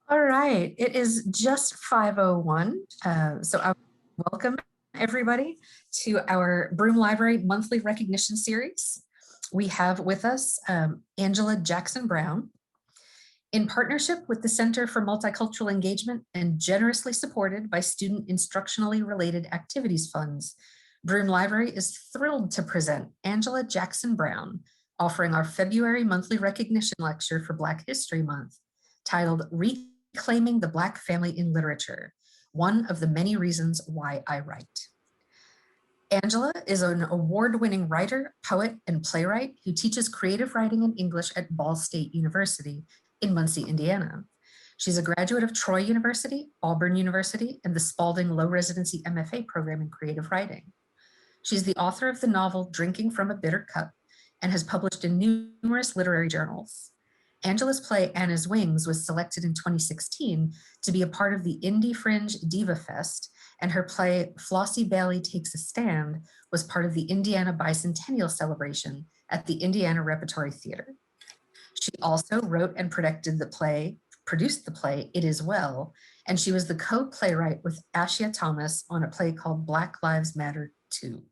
All right, it is just 5:01. So I welcome everybody to our Broome Library monthly recognition series. We have with us Angela Jackson Brown. In partnership with the Center for Multicultural Engagement and generously supported by Student Instructionally Related Activities Funds, Broome Library is thrilled to present Angela Jackson Brown, offering our February monthly recognition lecture for Black History Month, titled Reclaiming the Black Family in Literature, One of the Many Reasons Why I Write. Angela is an award-winning writer, poet, and playwright who teaches creative writing in English at Ball State University in Muncie, Indiana. She's a graduate of Troy University, Auburn University, and the Spalding Low Residency MFA program in creative writing. She's the author of the novel Drinking from a Bitter Cup and has published in numerous literary journals. Angela's play Anna's Wings was selected in 2016 to be a part of the Indie Fringe Diva Fest, and her play Flossie Bailey Takes a Stand was part of the Indiana Bicentennial Celebration at the Indiana Repertory Theater. She also wrote and produced the play It Is Well, and she was the co-playwright with Ashia Thomas on a play called Black Lives Matter 2.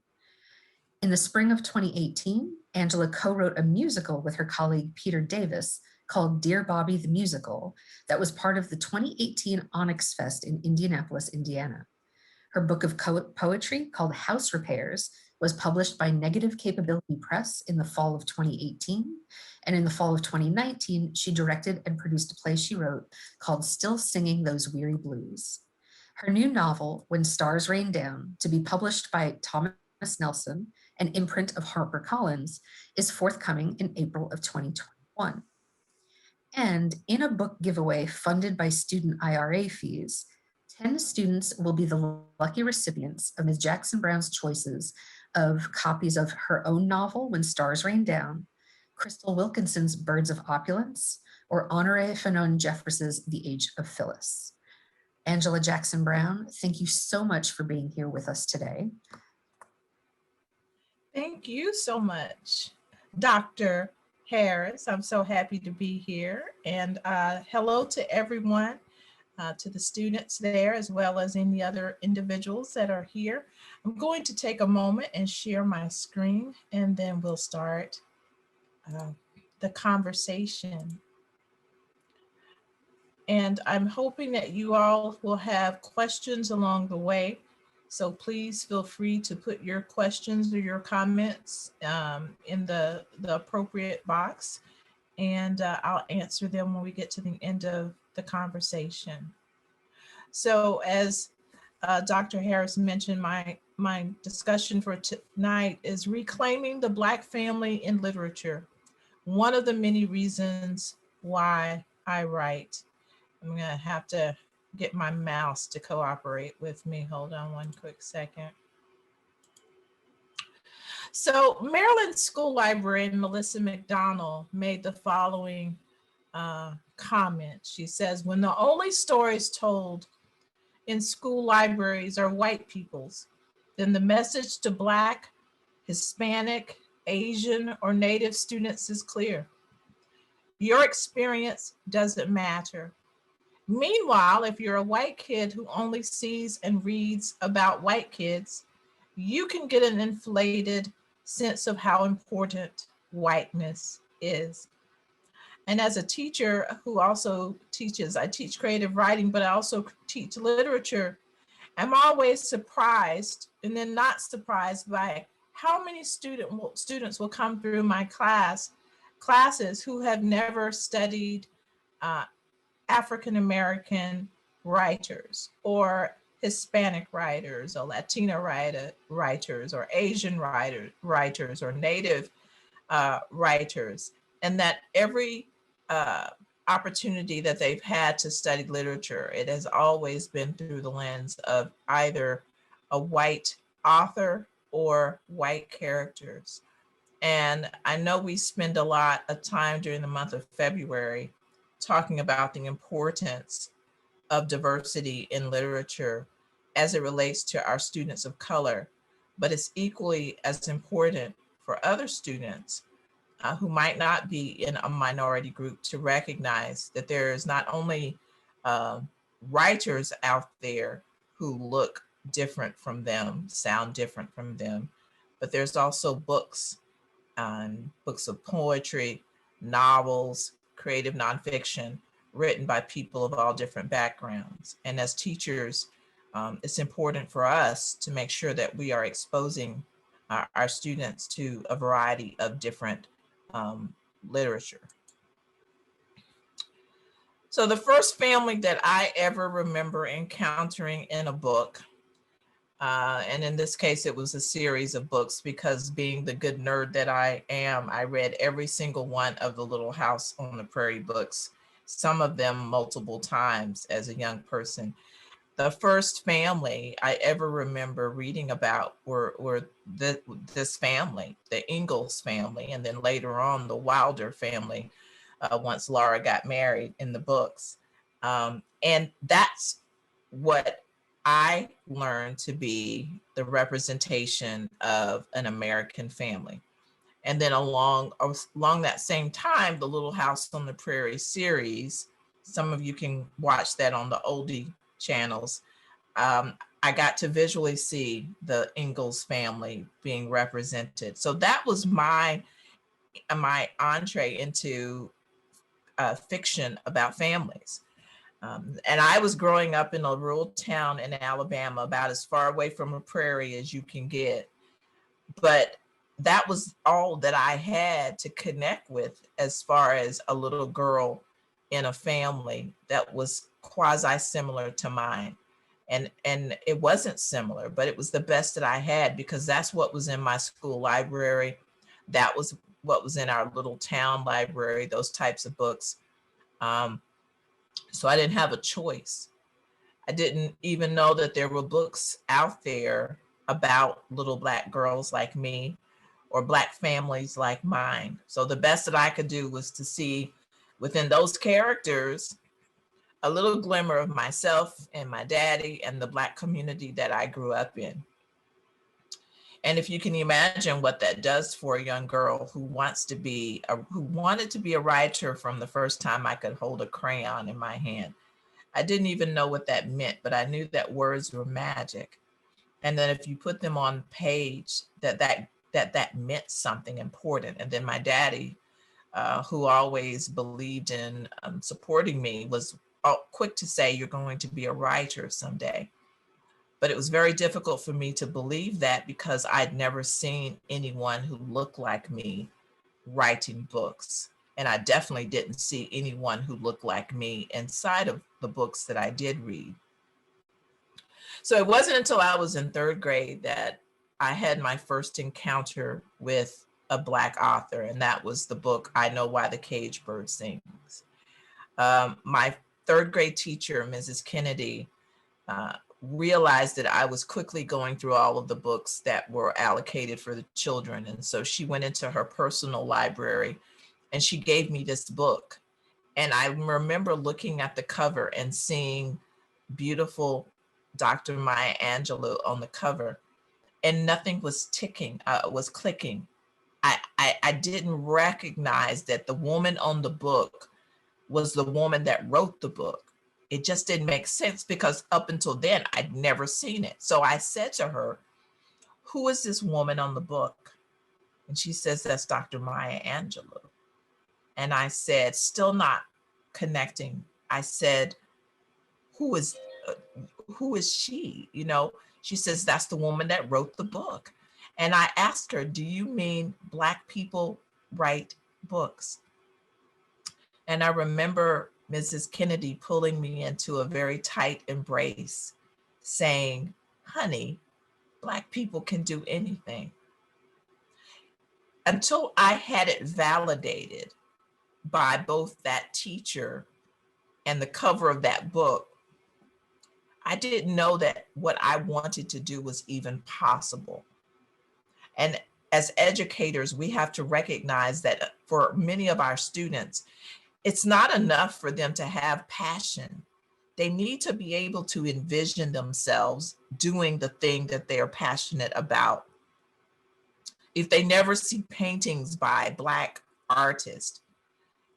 In the spring of 2018, Angela co-wrote a musical with her colleague Peter Davis called Dear Bobby the Musical that was part of the 2018 Onyx Fest in Indianapolis, Indiana. Her book of poetry called House Repairs was published by Negative Capability Press in the fall of 2018. And in the fall of 2019, she directed and produced a play she wrote called Still Singing Those Weary Blues. Her new novel, When Stars Rain Down, to be published by Thomas Nelson, an imprint of HarperCollins, is forthcoming in April of 2021. And in a book giveaway funded by student IRA fees, 10 students will be the lucky recipients of Ms. Jackson Brown's choices of copies of her own novel, When Stars Rain Down, Crystal Wilkinson's Birds of Opulence, or Honoré Fanon Jeffress's The Age of Phyllis. Angela Jackson Brown, thank you so much for being here with us today. Thank you so much, Dr. Harris. I'm so happy to be here. And hello to everyone, to the students there, as well as any other individuals that are here. I'm going to take a moment and share my screen, and then we'll start the conversation. And I'm hoping that you all will have questions along the way. So please feel free to put your questions or your comments in the appropriate box, and I'll answer them when we get to the end of the conversation. So as Dr. Harris mentioned, my discussion for tonight is reclaiming the Black family in literature, one of the many reasons why I write. I'm gonna have to get my mouse to cooperate with me. Hold on one quick second. So Maryland School Librarian Melissa McDonald made the following comment. She says, when the only stories told in school libraries are white people's, then the message to Black, Hispanic, Asian, or Native students is clear. Your experience doesn't matter. Meanwhile, if you're a white kid who only sees and reads about white kids, you can get an inflated sense of how important whiteness is. And as a teacher who also teaches, I teach creative writing, but I also teach literature, I'm always surprised and then not surprised by how many students will come through my classes who have never studied African-American writers or Hispanic writers or Latino writers or Asian writers or Native writers, and that every opportunity that they've had to study literature, it has always been through the lens of either a white author or white characters. And I know we spend a lot of time during the month of February talking about the importance of diversity in literature as it relates to our students of color, but it's equally as important for other students who might not be in a minority group to recognize that there is not only writers out there who look different from them, sound different from them, but there's also books, books of poetry, novels, creative nonfiction, written by people of all different backgrounds. And as teachers, it's important for us to make sure that we are exposing our students to a variety of different literature. So the first family that I ever remember encountering in a book, and in this case, it was a series of books, because being the good nerd that I am, I read every single one of the Little House on the Prairie books, some of them multiple times as a young person. The first family I ever remember reading about were this family, the Ingalls family, and then later on the Wilder family, once Laura got married in the books. And that's what I learned to be the representation of an American family. And then along that same time, the Little House on the Prairie series, some of you can watch that on the oldie channels. I got to visually see the Ingalls family being represented. So that was my entree into fiction about families. And I was growing up in a rural town in Alabama, about as far away from a prairie as you can get. But that was all that I had to connect with as far as a little girl in a family that was quasi similar to mine. And it wasn't similar, but it was the best that I had, because that's what was in my school library. That was what was in our little town library, those types of books. So I didn't have a choice. I didn't even know that there were books out there about little Black girls like me, or Black families like mine. So the best that I could do was to see within those characters a little glimmer of myself and my daddy and the Black community that I grew up in. And if you can imagine what that does for a young girl who wanted to be a writer from the first time I could hold a crayon in my hand. I didn't even know what that meant, but I knew that words were magic. And then if you put them on page, that meant something important. And then my daddy, who always believed in supporting me, was quick to say, you're going to be a writer someday. But it was very difficult for me to believe that, because I'd never seen anyone who looked like me writing books. And I definitely didn't see anyone who looked like me inside of the books that I did read. So it wasn't until I was in third grade that I had my first encounter with a Black author, and that was the book, I Know Why the Caged Bird Sings. My third grade teacher, Mrs. Kennedy, realized that I was quickly going through all of the books that were allocated for the children. And so she went into her personal library and she gave me this book. And I remember looking at the cover and seeing beautiful Dr. Maya Angelou on the cover, and nothing was clicking. I didn't recognize that the woman on the book was the woman that wrote the book. It just didn't make sense, because up until then, I'd never seen it. So I said to her, who is this woman on the book? And she says, that's Dr. Maya Angelou. And I said, still not connecting. I said, who is she? You know, she says, that's the woman that wrote the book. And I asked her, do you mean Black people write books? And I remember Mrs. Kennedy pulling me into a very tight embrace, saying, honey, Black people can do anything. Until I had it validated by both that teacher and the cover of that book, I didn't know that what I wanted to do was even possible. And as educators, we have to recognize that for many of our students, it's not enough for them to have passion. They need to be able to envision themselves doing the thing that they're passionate about. If they never see paintings by Black artists,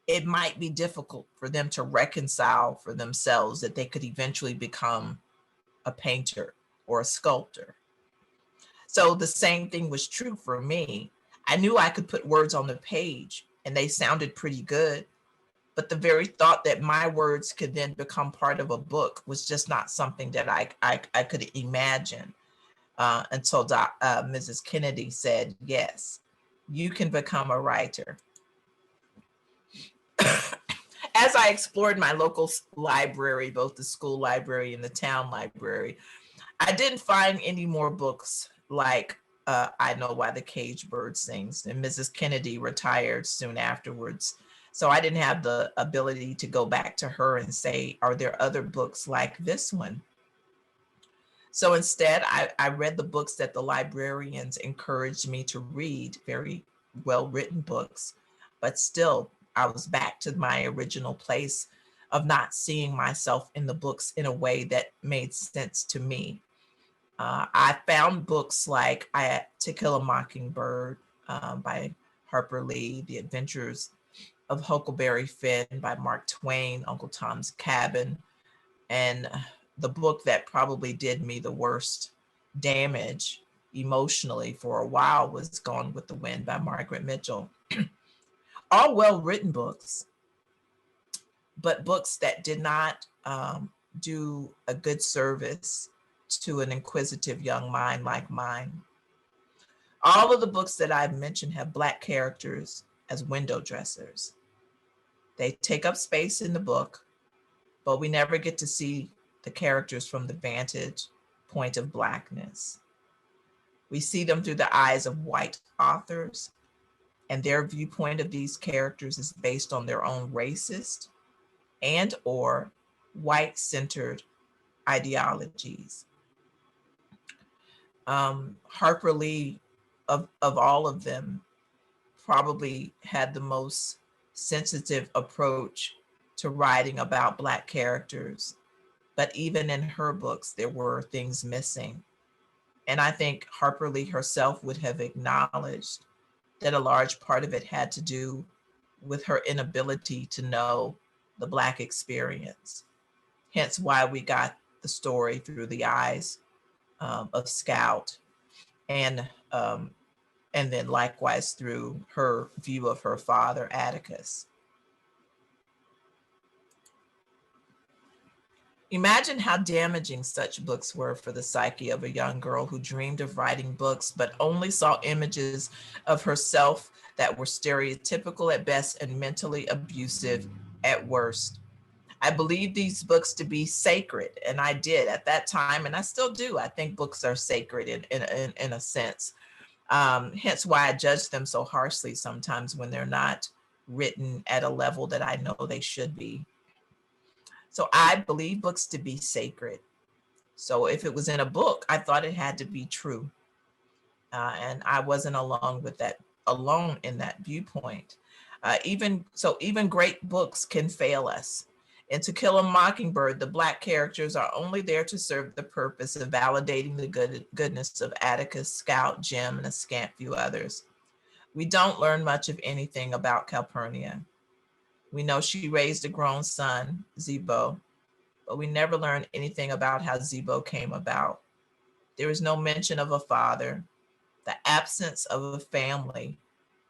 it might be difficult for them to reconcile for themselves that they could eventually become a painter or a sculptor. So the same thing was true for me. I knew I could put words on the page and they sounded pretty good, but the very thought that my words could then become part of a book was just not something that I could imagine until Mrs. Kennedy said, yes, you can become a writer. As I explored my local library, both the school library and the town library, I didn't find any more books like I Know Why the Caged Bird Sings, and Mrs. Kennedy retired soon afterwards. So I didn't have the ability to go back to her and say, are there other books like this one? So instead, I read the books that the librarians encouraged me to read, very well-written books, but still I was back to my original place of not seeing myself in the books in a way that made sense to me. I found books like To Kill a Mockingbird by Harper Lee, The Adventures of Huckleberry Finn by Mark Twain, Uncle Tom's Cabin, and the book that probably did me the worst damage emotionally for a while was Gone with the Wind by Margaret Mitchell. All well-written books, but books that did not do a good service to an inquisitive young mind like mine. All of the books that I've mentioned have Black characters as window dressers. They take up space in the book, but we never get to see the characters from the vantage point of Blackness. We see them through the eyes of white authors, and their viewpoint of these characters is based on their own racist and or white-centered ideologies. Harper Lee, of all of them, probably had the most sensitive approach to writing about Black characters. But even in her books, there were things missing. And I think Harper Lee herself would have acknowledged that a large part of it had to do with her inability to know the Black experience. Hence why we got the story through the eyes of Scout, and then likewise through her view of her father, Atticus. Imagine how damaging such books were for the psyche of a young girl who dreamed of writing books, but only saw images of herself that were stereotypical at best and mentally abusive at worst. I believed these books to be sacred, and I did at that time, and I still do. I think books are sacred in a sense. Hence why I judge them so harshly sometimes when they're not written at a level that I know they should be. So I believe books to be sacred. So if it was in a book, I thought it had to be true. And I wasn't alone in that viewpoint. Even great books can fail us. In To Kill a Mockingbird, the Black characters are only there to serve the purpose of validating the goodness of Atticus, Scout, Jim, and a scant few others. We don't learn much of anything about Calpurnia. We know she raised a grown son, Zebo, but we never learn anything about how Zebo came about. There is no mention of a father. The absence of a family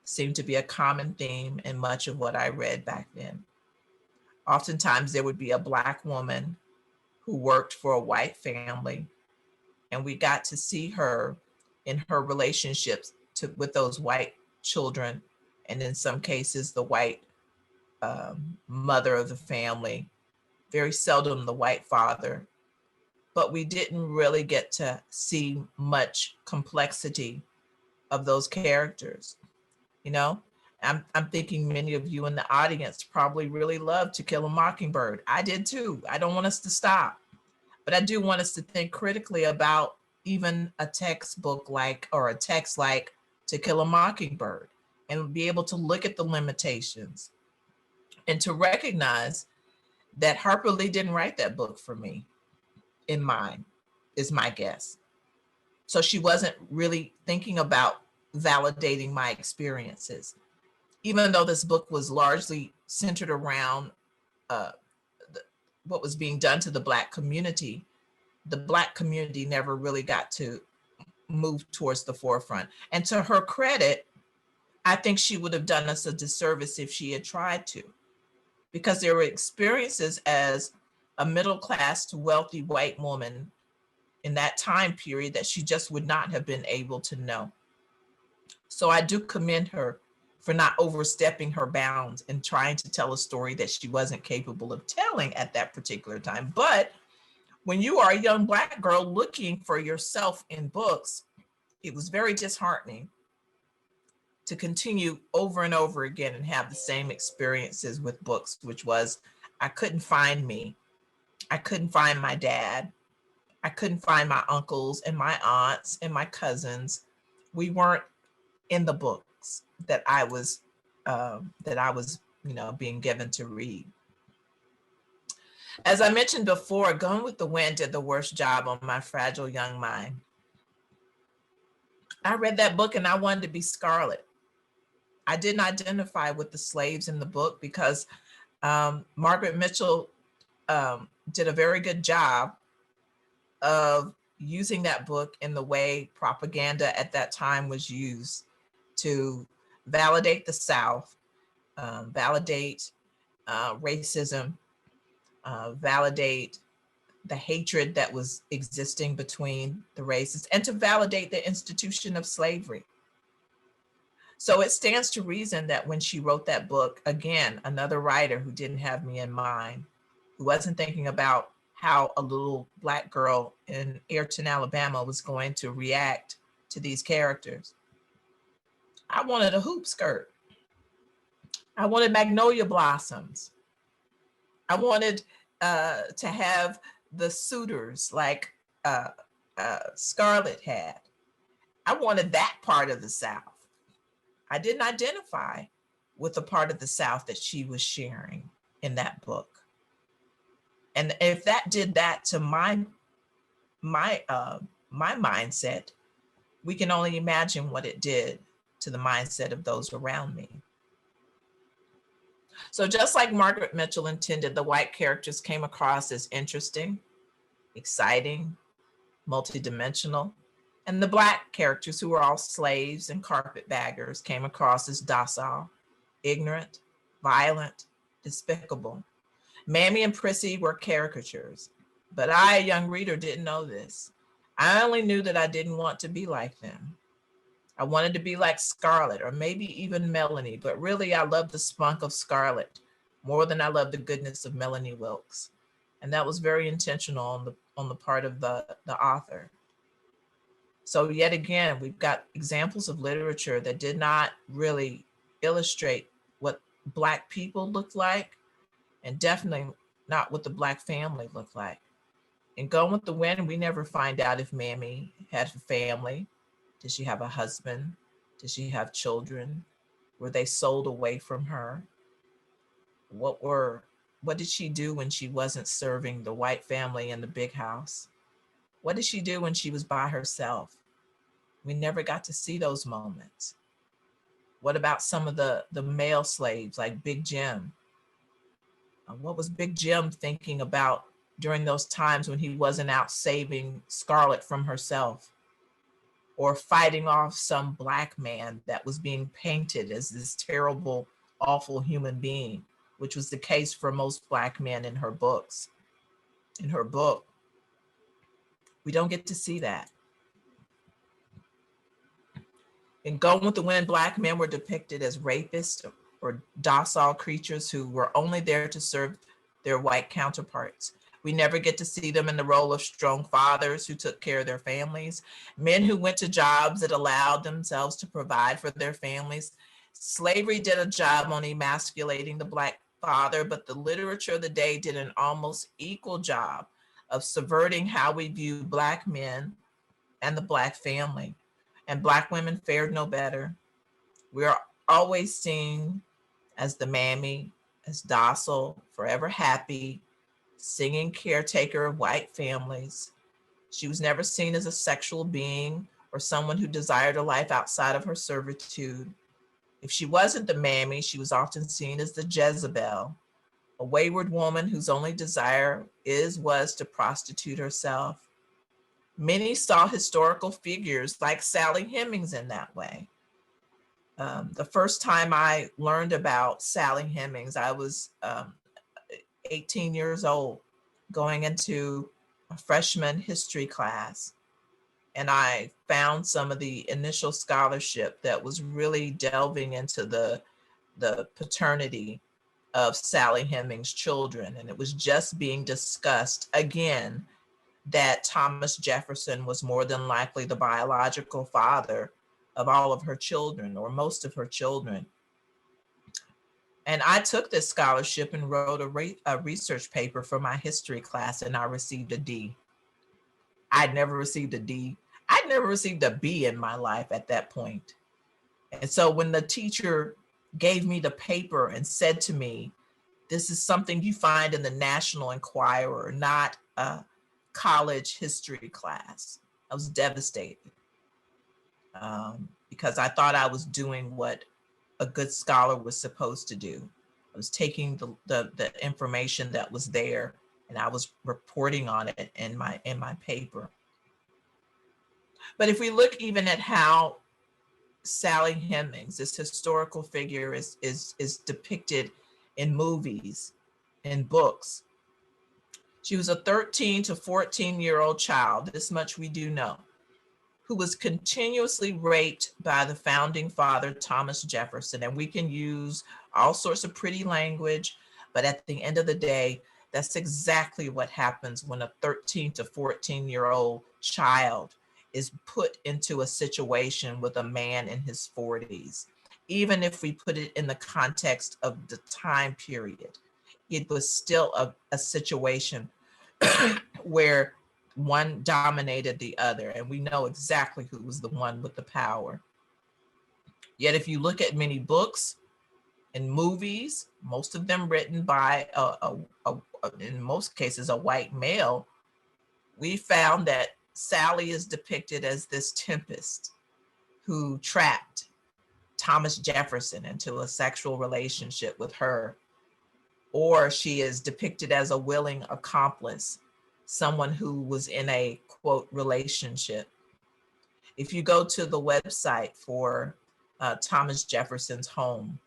seemed to be a common theme in much of what I read back then. Oftentimes there would be a Black woman who worked for a white family, and we got to see her in her relationships with those white children, and in some cases the white mother of the family, very seldom the white father. But we didn't really get to see much complexity of those characters. You know, I'm thinking many of you in the audience probably really loved To Kill a Mockingbird. I did too. I don't want us to stop, but I do want us to think critically about even a textbook like, or a text like To Kill a Mockingbird, and be able to look at the limitations and to recognize that Harper Lee didn't write that book for me in mind, is my guess. So she wasn't really thinking about validating my experiences. even though this book was largely centered around what was being done to the Black community never really got to move towards the forefront. And to her credit, I think she would have done us a disservice if she had tried to, because there were experiences as a middle-class to wealthy white woman in that time period that she just would not have been able to know. So I do commend her for not overstepping her bounds and trying to tell a story that she wasn't capable of telling at that particular time. But when you are a young Black girl looking for yourself in books, it was very disheartening to continue over and over again and have the same experiences with books, which was, I couldn't find me. I couldn't find my dad. I couldn't find my uncles and my aunts and my cousins. We weren't in the books that I was, being given to read. As I mentioned before, Gone with the Wind did the worst job on my fragile young mind. I read that book and I wanted to be Scarlet. I didn't identify with the slaves in the book because Margaret Mitchell did a very good job of using that book in the way propaganda at that time was used to validate the South, validate racism, validate the hatred that was existing between the races, and to validate the institution of slavery. So it stands to reason that when she wrote that book, again, another writer who didn't have me in mind, who wasn't thinking about how a little Black girl in Ayrton, Alabama was going to react to these characters. I wanted a hoop skirt. I wanted magnolia blossoms. I wanted to have the suitors like Scarlet had. I wanted that part of the South. I didn't identify with the part of the South that she was sharing in that book. And if that did that to my mindset, we can only imagine what it did to the mindset of those around me. So just like Margaret Mitchell intended, the white characters came across as interesting, exciting, multidimensional, and the Black characters, who were all slaves and carpetbaggers, came across as docile, ignorant, violent, despicable. Mammy and Prissy were caricatures, but I, a young reader, didn't know this. I only knew that I didn't want to be like them. I wanted to be like Scarlet, or maybe even Melanie, but really I loved the spunk of Scarlet more than I loved the goodness of Melanie Wilkes. And that was very intentional on the part of the author. So yet again, we've got examples of literature that did not really illustrate what Black people looked like, and definitely not what the Black family looked like. In Gone with the Wind, we never find out if Mammy had a family. Did she have a husband? Did she have children? Were they sold away from her? What did she do when she wasn't serving the white family in the big house? What did she do when she was by herself? We never got to see those moments. What about some of the male slaves like Big Jim? What was Big Jim thinking about during those times when he wasn't out saving Scarlet from herself, or fighting off some Black man that was being painted as this terrible, awful human being, which was the case for most Black men in her books. In her book, we don't get to see that. In Gone with the Wind, Black men were depicted as rapists or docile creatures who were only there to serve their white counterparts. We never get to see them in the role of strong fathers who took care of their families, men who went to jobs that allowed themselves to provide for their families. Slavery did a job on emasculating the Black father, but the literature of the day did an almost equal job of subverting how we view Black men and the Black family. And Black women fared no better. We are always seen as the mammy, as docile, forever happy, singing caretaker of white families. She was never seen as a sexual being or someone who desired a life outside of her servitude. If she wasn't the mammy, she was often seen as the Jezebel, a wayward woman whose only desire was to prostitute herself. Many saw historical figures like Sally Hemings in that way. The first time I learned about Sally Hemings, I was 18 years old, going into a freshman history class. And I found some of the initial scholarship that was really delving into the paternity of Sally Hemings' children. And it was just being discussed again that Thomas Jefferson was more than likely the biological father of all of her children, or most of her children. And I took this scholarship and wrote a research paper for my history class, and I received a D. I'd never received a D. I'd never received a B in my life at that point. And so when the teacher gave me the paper and said to me, this is something you find in the National Enquirer, not a college history class, I was devastated, because I thought I was doing what a good scholar was supposed to do. I was taking the information that was there and I was reporting on it in my paper. But if we look even at how Sally Hemings, this historical figure, is depicted in movies, in books. She was a 13 to 14-year-old child, this much we do know, who was continuously raped by the founding father, Thomas Jefferson. And we can use all sorts of pretty language, but at the end of the day, that's exactly what happens when a 13 to 14-year-old child is put into a situation with a man in his 40s. Even if we put it in the context of the time period, it was still a situation where one dominated the other, and we know exactly who was the one with the power. Yet if you look at many books and movies, most of them written by in most cases a white male, we found that Sally is depicted as this tempest who trapped Thomas Jefferson into a sexual relationship with her, or she is depicted as a willing accomplice, someone who was in a, quote, relationship. If you go to the website for Thomas Jefferson's home,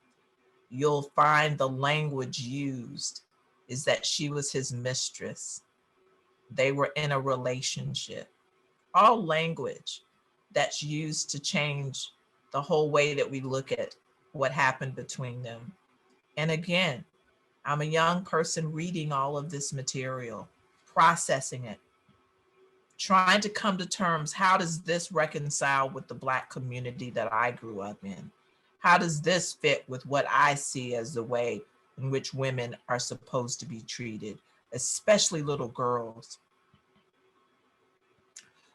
you'll find the language used is that she was his mistress. They were in a relationship. All language that's used to change the whole way that we look at what happened between them. And again, I'm a young person reading all of this material, processing it, trying to come to terms. How does this reconcile with the Black community that I grew up in? How does this fit with what I see as the way in which women are supposed to be treated, especially little girls?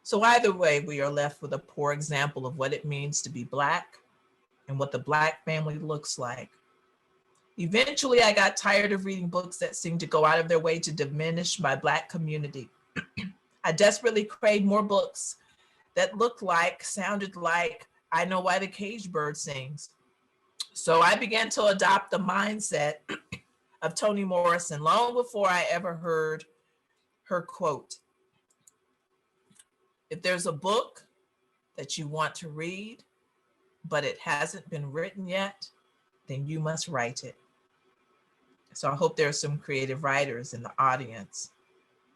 So either way, we are left with a poor example of what it means to be Black and what the Black family looks like. Eventually, I got tired of reading books that seemed to go out of their way to diminish my Black community. I desperately craved more books that looked like, sounded like, I Know Why the Caged Bird Sings. So I began to adopt the mindset of Toni Morrison long before I ever heard her quote. If there's a book that you want to read, but it hasn't been written yet, then you must write it. So I hope there are some creative writers in the audience,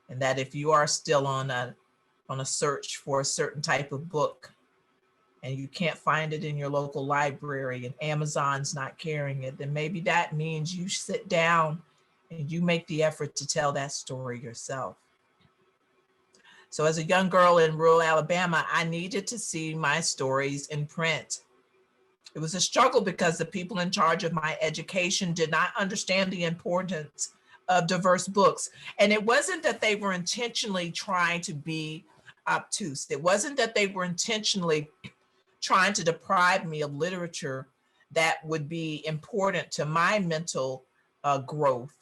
and that if you are still on a search for a certain type of book and you can't find it in your local library and Amazon's not carrying it, then maybe that means you sit down and you make the effort to tell that story yourself. So as a young girl in rural Alabama, I needed to see my stories in print. It was a struggle because the people in charge of my education did not understand the importance of diverse books. And it wasn't that they were intentionally trying to be obtuse. It wasn't that they were intentionally trying to deprive me of literature that would be important to my mental growth.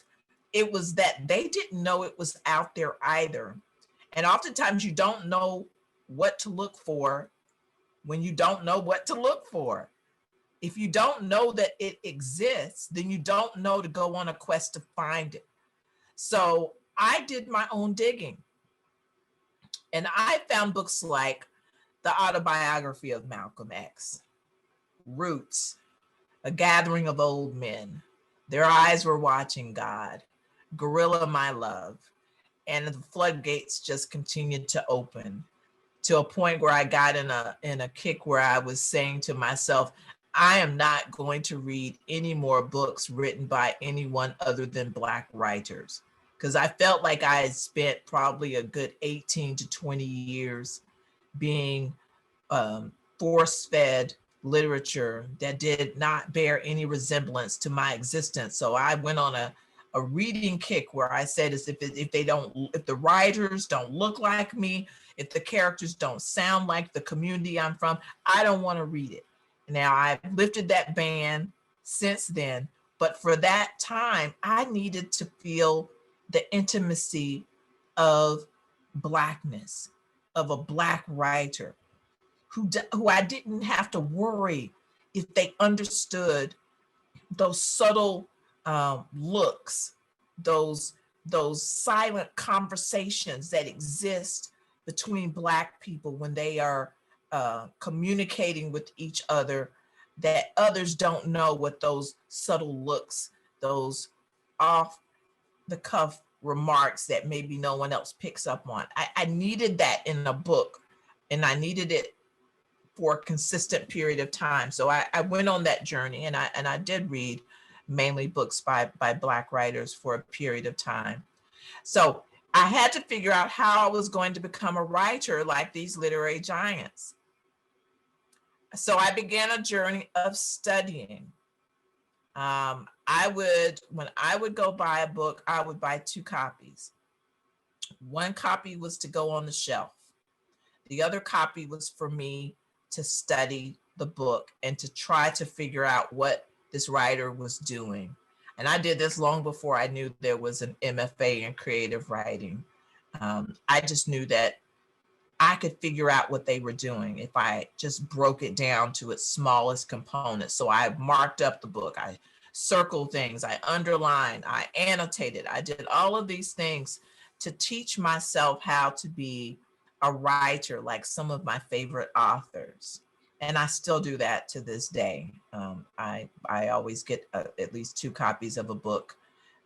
It was that they didn't know it was out there either. And oftentimes you don't know what to look for when you don't know what to look for. If you don't know that it exists, then you don't know to go on a quest to find it. So I did my own digging, and I found books like The Autobiography of Malcolm X, Roots, A Gathering of Old Men, Their Eyes Were Watching God, Gorilla My Love, and the floodgates just continued to open to a point where I got in a kick where I was saying to myself, I am not going to read any more books written by anyone other than Black writers, because I felt like I had spent probably a good 18 to 20 years being force-fed literature that did not bear any resemblance to my existence. So I went on a reading kick where I said, as if the writers don't look like me, if the characters don't sound like the community I'm from, I don't want to read it. Now I've lifted that ban since then, but for that time, I needed to feel the intimacy of Blackness, of a Black writer who I didn't have to worry if they understood those subtle looks, those silent conversations that exist between Black people when they are communicating with each other, that others don't know what those subtle looks, those off the cuff remarks that maybe no one else picks up on. I needed that in a book, and I needed it for a consistent period of time. So I went on that journey, and I did read mainly books by Black writers for a period of time. So I had to figure out how I was going to become a writer like these literary giants. So I began a journey of studying. When I would go buy a book, I would buy 2 copies. One copy was to go on the shelf. The other copy was for me to study the book and to try to figure out what this writer was doing. And I did this long before I knew there was an MFA in creative writing. I just knew that I could figure out what they were doing if I just broke it down to its smallest components. So I marked up the book, I circled things, I underlined, I annotated, I did all of these things to teach myself how to be a writer like some of my favorite authors. And I still do that to this day. I always get at least 2 copies of a book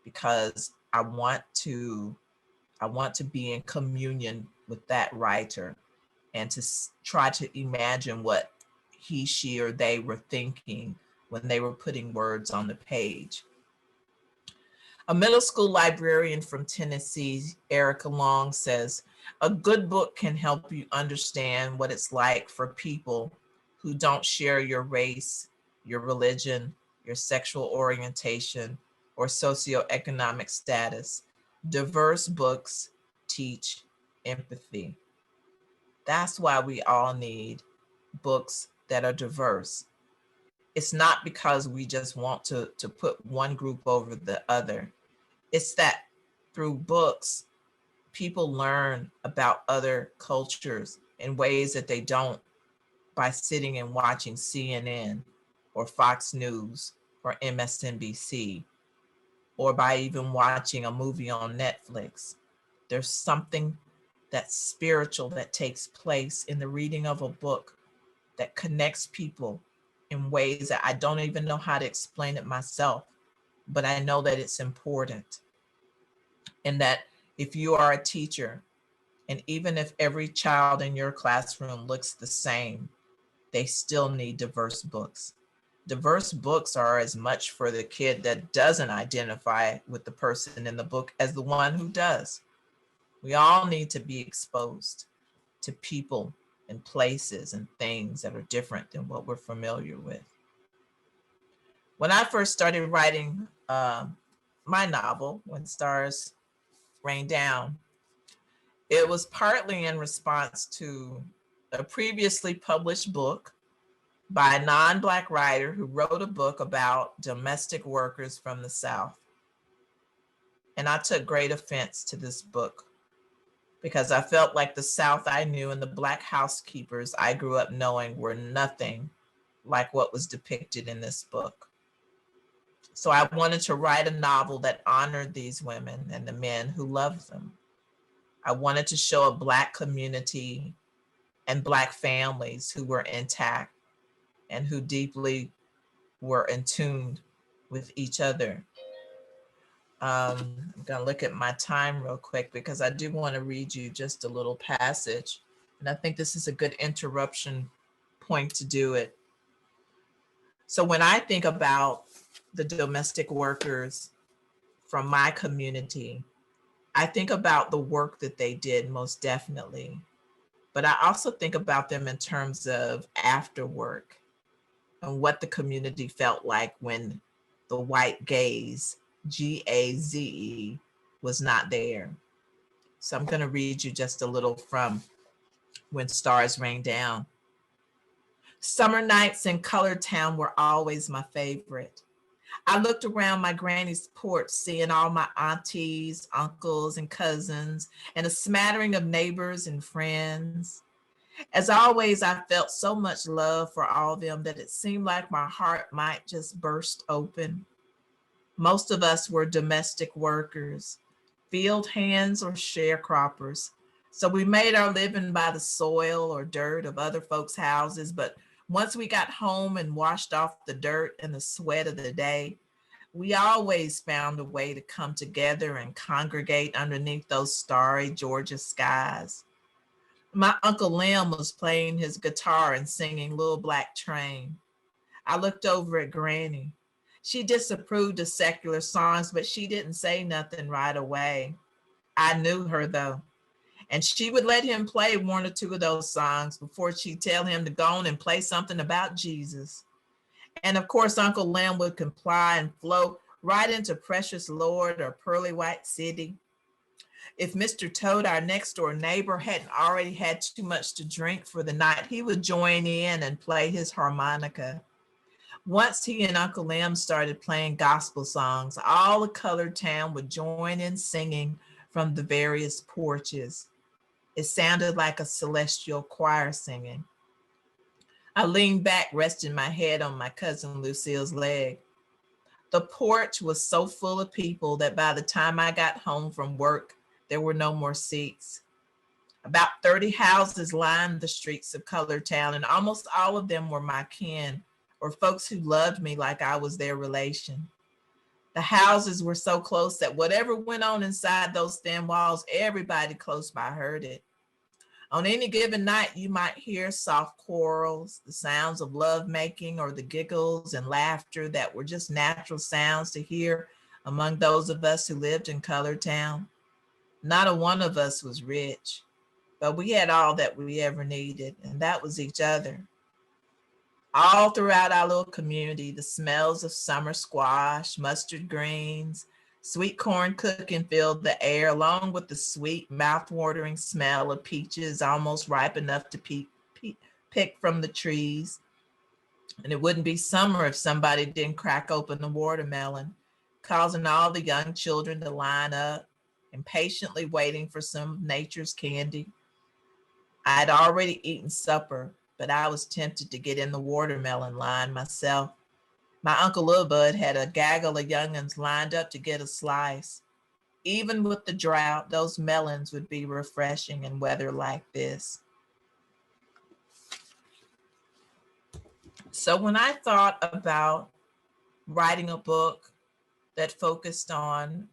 because I want to be in communion with that writer and to try to imagine what he, she, or they were thinking when they were putting words on the page. A middle school librarian from Tennessee, Erica Long, says, a good book can help you understand what it's like for people who don't share your race, your religion, your sexual orientation, or socioeconomic status. Diverse books teach empathy. That's why we all need books that are diverse. It's not because we just want to put one group over the other. It's that through books, people learn about other cultures in ways that they don't by sitting and watching CNN or Fox News or MSNBC, or by even watching a movie on Netflix. There's something that's spiritual that takes place in the reading of a book that connects people in ways that I don't even know how to explain it myself, but I know that it's important. And that if you are a teacher, and even if every child in your classroom looks the same, they still need diverse books. Diverse books are as much for the kid that doesn't identify with the person in the book as the one who does. We all need to be exposed to people and places and things that are different than what we're familiar with. When I first started writing my novel, When Stars Rain Down, it was partly in response to a previously published book by a non-Black writer who wrote a book about domestic workers from the South. And I took great offense to this book because I felt like the South I knew and the Black housekeepers I grew up knowing were nothing like what was depicted in this book. So I wanted to write a novel that honored these women and the men who loved them. I wanted to show a Black community and Black families who were intact and who deeply were in tune with each other. I'm gonna look at my time real quick because I do want to read you just a little passage. And I think this is a good interruption point to do it. So when I think about the domestic workers from my community, I think about the work that they did most definitely. But I also think about them in terms of after work and what the community felt like when the white gaze, Gaze, was not there. So I'm going to read you just a little from When Stars Rain Down. Summer nights in Colored Town were always my favorite. I looked around my granny's porch, seeing all my aunties, uncles, and cousins, and a smattering of neighbors and friends. As always, I felt so much love for all of them that it seemed like my heart might just burst open. Most of us were domestic workers, field hands or sharecroppers. So we made our living by the soil or dirt of other folks' houses. But once we got home and washed off the dirt and the sweat of the day, we always found a way to come together and congregate underneath those starry Georgia skies. My Uncle Lem was playing his guitar and singing Little Black Train. I looked over at Granny. She disapproved of secular songs, but she didn't say nothing right away. I knew her though, and she would let him play one or two of those songs before she'd tell him to go on and play something about Jesus. And of course, Uncle Lem would comply and flow right into Precious Lord or Pearly White City. If Mr. Toad, our next door neighbor, hadn't already had too much to drink for the night, he would join in and play his harmonica. Once he and Uncle Lem started playing gospel songs, all the colored town would join in singing from the various porches. It sounded like a celestial choir singing. I leaned back, resting my head on my cousin Lucille's leg. The porch was so full of people that by the time I got home from work, there were no more seats. About 30 houses lined the streets of Colored Town, and almost all of them were my kin, or folks who loved me like I was their relation. The houses were so close that whatever went on inside those thin walls, everybody close by heard it. On any given night, you might hear soft quarrels, the sounds of lovemaking, or the giggles and laughter that were just natural sounds to hear among those of us who lived in Colored Town. Not a one of us was rich, but we had all that we ever needed, and that was each other. All throughout our little community, the smells of summer squash, mustard greens, sweet corn cooking filled the air, along with the sweet, mouth-watering smell of peaches almost ripe enough to pick from the trees. And it wouldn't be summer if somebody didn't crack open the watermelon, causing all the young children to line up, impatiently waiting for some of nature's candy. I had already eaten supper, but I was tempted to get in the watermelon line myself. My Uncle Lil Bud had a gaggle of young'uns lined up to get a slice. Even with the drought, those melons would be refreshing in weather like this. So when I thought about writing a book that focused on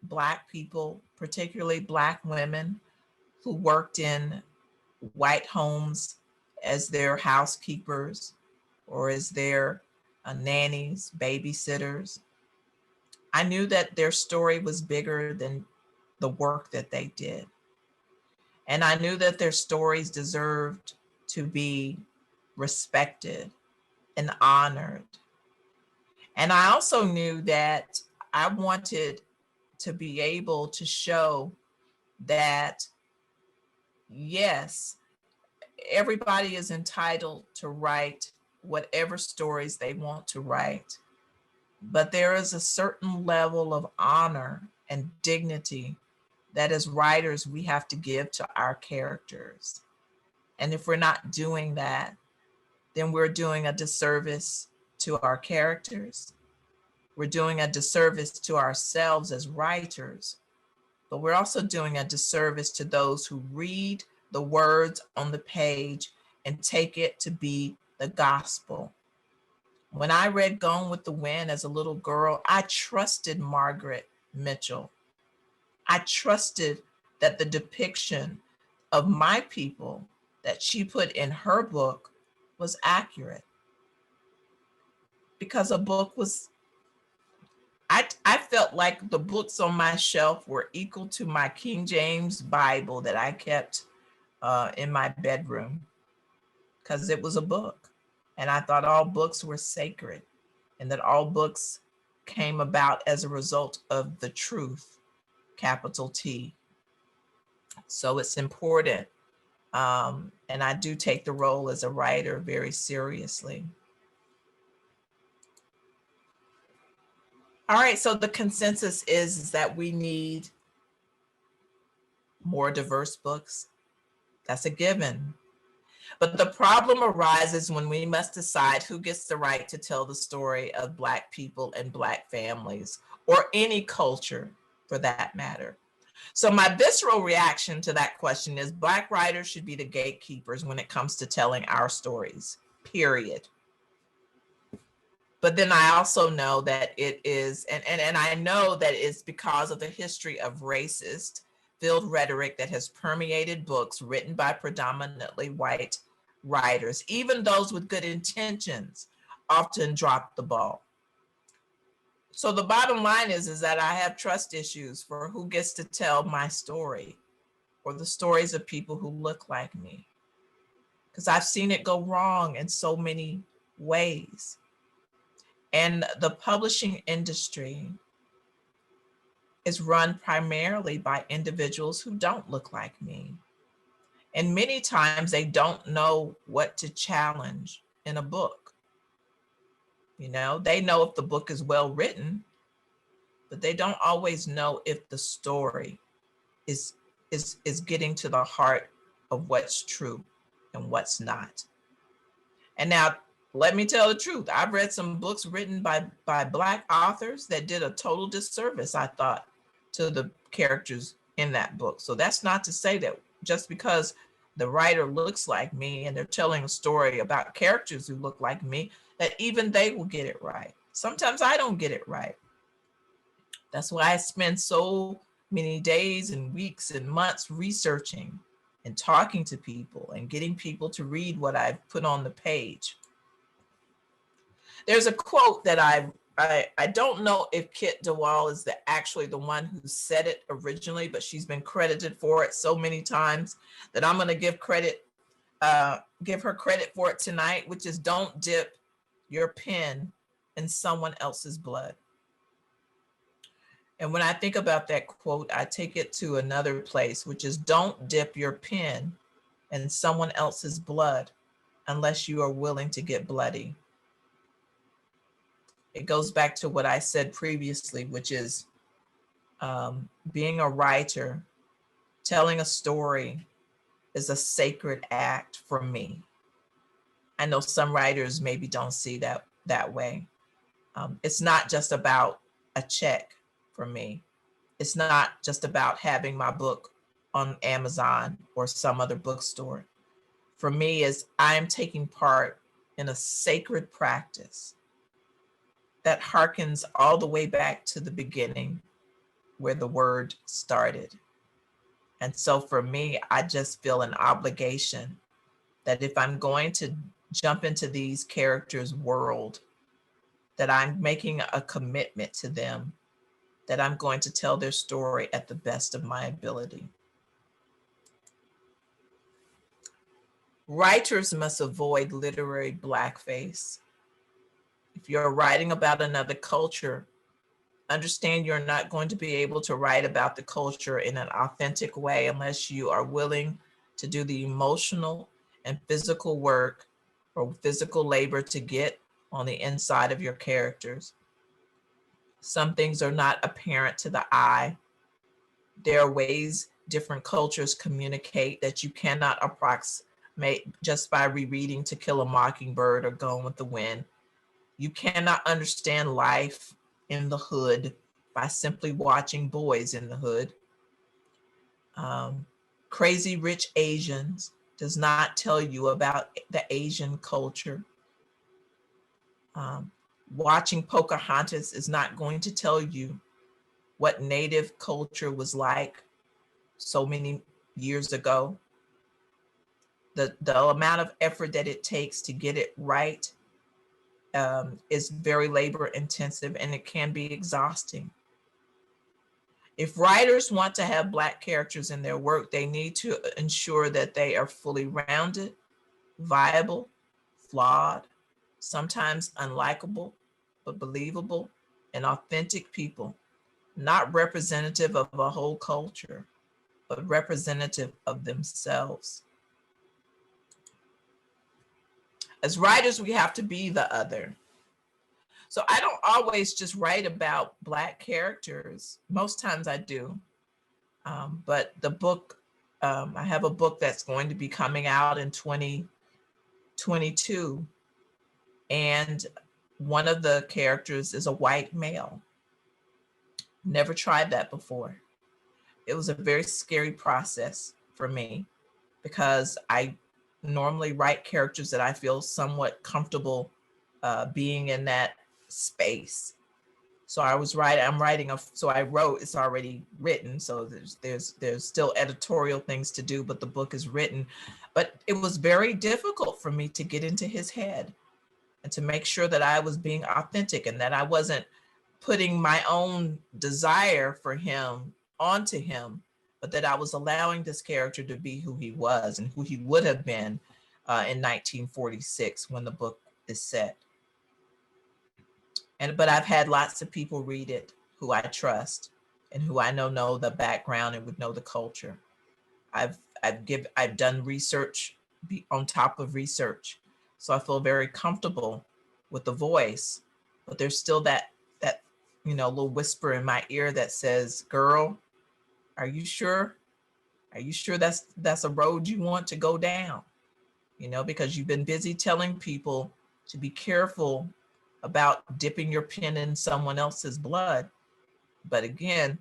Black people, particularly Black women who worked in white homes as their housekeepers or as their nannies, babysitters, I knew that their story was bigger than the work that they did. And I knew that their stories deserved to be respected and honored. And I also knew that I wanted to be able to show that, yes, everybody is entitled to write whatever stories they want to write, but there is a certain level of honor and dignity that as writers we have to give to our characters. And if we're not doing that, then we're doing a disservice to our characters. We're doing a disservice to ourselves as writers, but we're also doing a disservice to those who read the words on the page and take it to be the gospel. When I read Gone with the Wind as a little girl, I trusted Margaret Mitchell. I trusted that the depiction of my people that she put in her book was accurate, because a book was, I felt like the books on my shelf were equal to my King James Bible that I kept in my bedroom, because it was a book. And I thought all books were sacred, and that all books came about as a result of the truth, capital T. So it's important. And I do take the role as a writer very seriously. All right, so the consensus is that we need more diverse books. That's a given. But the problem arises when we must decide who gets the right to tell the story of Black people and Black families, or any culture for that matter. So my visceral reaction to that question is Black writers should be the gatekeepers when it comes to telling our stories, period. But then I also know that it is, and I know that it's because of the history of racist filled rhetoric that has permeated books written by predominantly white writers. Even those with good intentions often drop the ball. So the bottom line is that I have trust issues for who gets to tell my story, or the stories of people who look like me, because I've seen it go wrong in so many ways. And the publishing industry is run primarily by individuals who don't look like me. And many times they don't know what to challenge in a book. You know, they know if the book is well written, but they don't always know if the story is getting to the heart of what's true and what's not. And now, let me tell the truth. I've read some books written by Black authors that did a total disservice, I thought, to the characters in that book. So that's not to say that just because the writer looks like me and they're telling a story about characters who look like me, that even they will get it right. Sometimes I don't get it right. That's why I spend so many days and weeks and months researching and talking to people and getting people to read what I've put on the page. There's a quote that I don't know if Kit DeWall is actually the one who said it originally, but she's been credited for it so many times that I'm going to give her credit for it tonight, which is don't dip your pen in someone else's blood. And when I think about that quote, I take it to another place, which is don't dip your pen in someone else's blood unless you are willing to get bloody. It goes back to what I said previously, which is being a writer, telling a story is a sacred act for me. I know some writers maybe don't see that way. It's not just about a check for me. It's not just about having my book on Amazon or some other bookstore. For me, is I am taking part in a sacred practice that harkens all the way back to the beginning where the word started. And so for me, I just feel an obligation that if I'm going to jump into these characters' world, that I'm making a commitment to them, that I'm going to tell their story at the best of my ability. Writers must avoid literary blackface. If you're writing about another culture, understand you're not going to be able to write about the culture in an authentic way unless you are willing to do the emotional and physical work or physical labor to get on the inside of your characters. Some things are not apparent to the eye. There are ways different cultures communicate that you cannot just by rereading To Kill a Mockingbird or Gone with the Wind. You cannot understand life in the hood by simply watching Boys in the Hood. Crazy Rich Asians does not tell you about the Asian culture. Watching Pocahontas is not going to tell you what Native culture was like so many years ago. The amount of effort that it takes to get it right is very labor intensive, and it can be exhausting. If writers want to have Black characters in their work, they need to ensure that they are fully rounded, viable, flawed, sometimes unlikable, but believable and authentic people, not representative of a whole culture, but representative of themselves. As writers, we have to be the other. So I don't always just write about Black characters. Most times I do. But the book, I have a book that's going to be coming out in 2022. And one of the characters is a white male. Never tried that before. It was a very scary process for me because I normally write characters that I feel somewhat comfortable being in that space. So I wrote, it's already written. So there's still editorial things to do, but the book is written. But it was very difficult for me to get into his head and to make sure that I was being authentic and that I wasn't putting my own desire for him onto him, but that I was allowing this character to be who he was and who he would have been in 1946 when the book is set. But I've had lots of people read it who I trust and who I know the background and would know the culture. I've done research on top of research, so I feel very comfortable with the voice. But there's still that little whisper in my ear that says, "Girl, are you sure? Are you sure that's a road you want to go down?" Because you've been busy telling people to be careful about dipping your pen in someone else's blood. But again,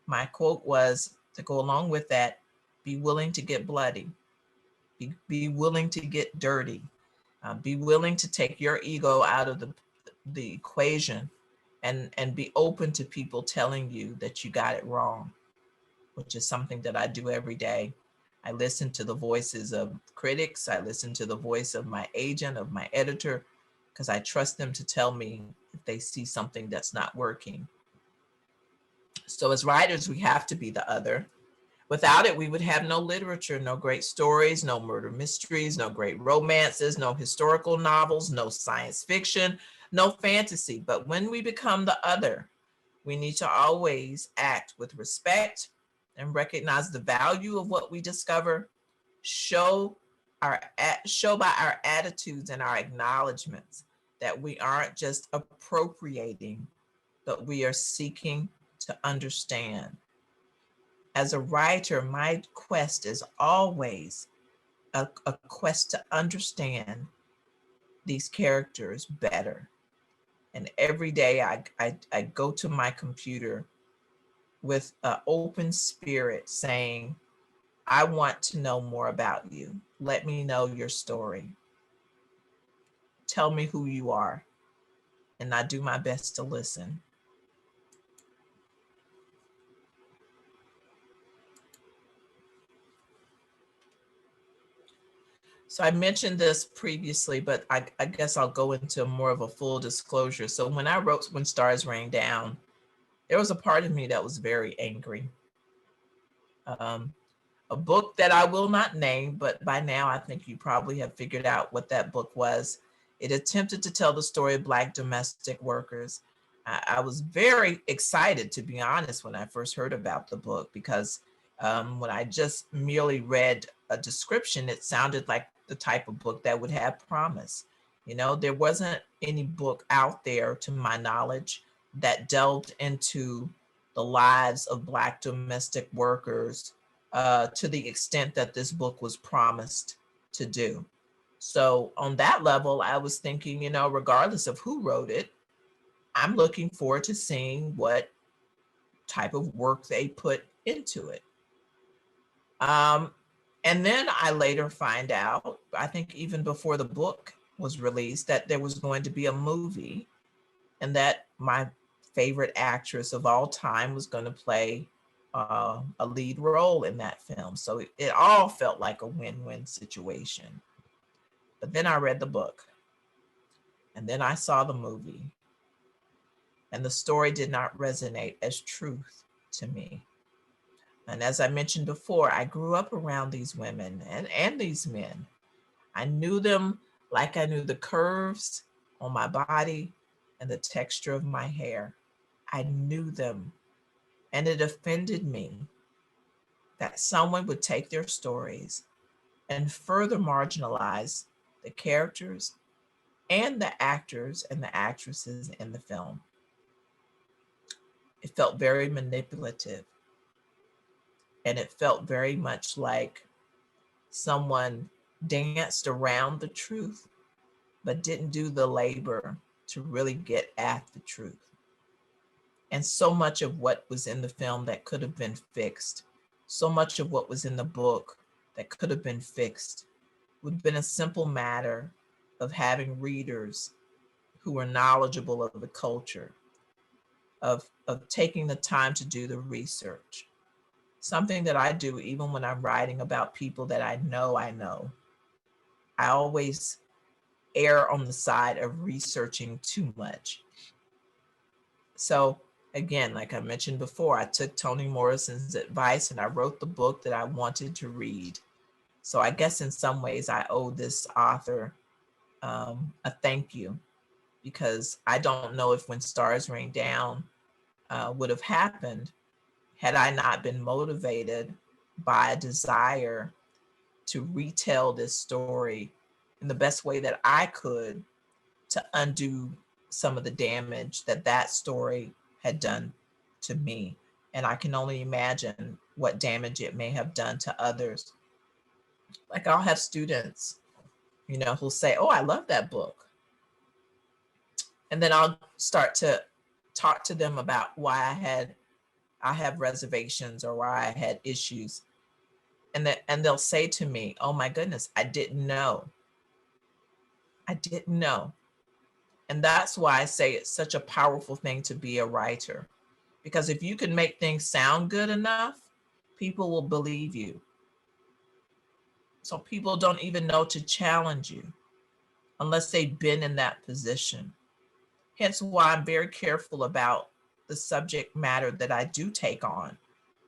my quote was to go along with that: be willing to get bloody, be willing to get dirty, be willing to take your ego out of the equation and be open to people telling you that you got it wrong, which is something that I do every day. I listen to the voices of critics. I listen to the voice of my agent, of my editor, because I trust them to tell me if they see something that's not working. So as writers, we have to be the other. Without it, we would have no literature, no great stories, no murder mysteries, no great romances, no historical novels, no science fiction, no fantasy. But when we become the other, we need to always act with respect and recognize the value of what we discover, show by our attitudes and our acknowledgments that we aren't just appropriating, but we are seeking to understand. As a writer, my quest is always a quest to understand these characters better. And every day I go to my computer with an open spirit saying, I want to know more about you. Let me know your story. Tell me who you are. And I do my best to listen. So I mentioned this previously, but I guess I'll go into more of a full disclosure. So when I wrote When Stars Rain Down, there was a part of me that was very angry. A book that I will not name, but by now I think you probably have figured out what that book was. It attempted to tell the story of Black domestic workers. I was very excited, to be honest, when I first heard about the book, because when I just merely read a description, it sounded like the type of book that would have promise. There wasn't any book out there, to my knowledge, that delved into the lives of Black domestic workers to the extent that this book was promised to do. So on that level, I was thinking, you know, regardless of who wrote it, I'm looking forward to seeing what type of work they put into it. And then I later find out, I think even before the book was released, that there was going to be a movie, and that my favorite actress of all time was going to play a lead role in that film. So it all felt like a win-win situation. But then I read the book, and then I saw the movie, and the story did not resonate as truth to me. And as I mentioned before, I grew up around these women and these men. I knew them like I knew the curves on my body and the texture of my hair. I knew them, and it offended me that someone would take their stories and further marginalize the characters and the actors and the actresses in the film. It felt very manipulative, and it felt very much like someone danced around the truth, but didn't do the labor to really get at the truth. And so much of what was in the film that could have been fixed, so much of what was in the book that could have been fixed, would have been a simple matter of having readers who were knowledgeable of the culture, of taking the time to do the research. Something that I do even when I'm writing about people that I know. I always err on the side of researching too much. So again, like I mentioned before, I took Toni Morrison's advice and I wrote the book that I wanted to read. So I guess in some ways I owe this author a thank you, because I don't know if When Stars Rain Down would have happened had I not been motivated by a desire to retell this story in the best way that I could to undo some of the damage that that story had done to me. And I can only imagine what damage it may have done to others. Like I'll have students, you know, who'll say, oh, I love that book. And then I'll start to talk to them about why I have reservations or why I had issues. And they'll say to me, oh my goodness, I didn't know. I didn't know. And that's why I say it's such a powerful thing to be a writer. Because if you can make things sound good enough, people will believe you. So people don't even know to challenge you unless they've been in that position. Hence why I'm very careful about the subject matter that I do take on,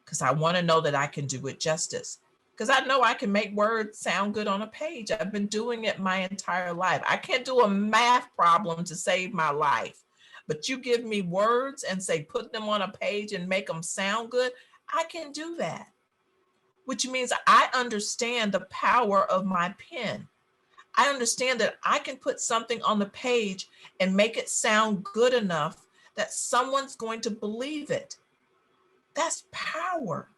because I want to know that I can do it justice. Because I know I can make words sound good on a page. I've been doing it my entire life. I can't do a math problem to save my life. But you give me words and say, put them on a page and make them sound good. I can do that, which means I understand the power of my pen. I understand that I can put something on the page and make it sound good enough that someone's going to believe it. That's power.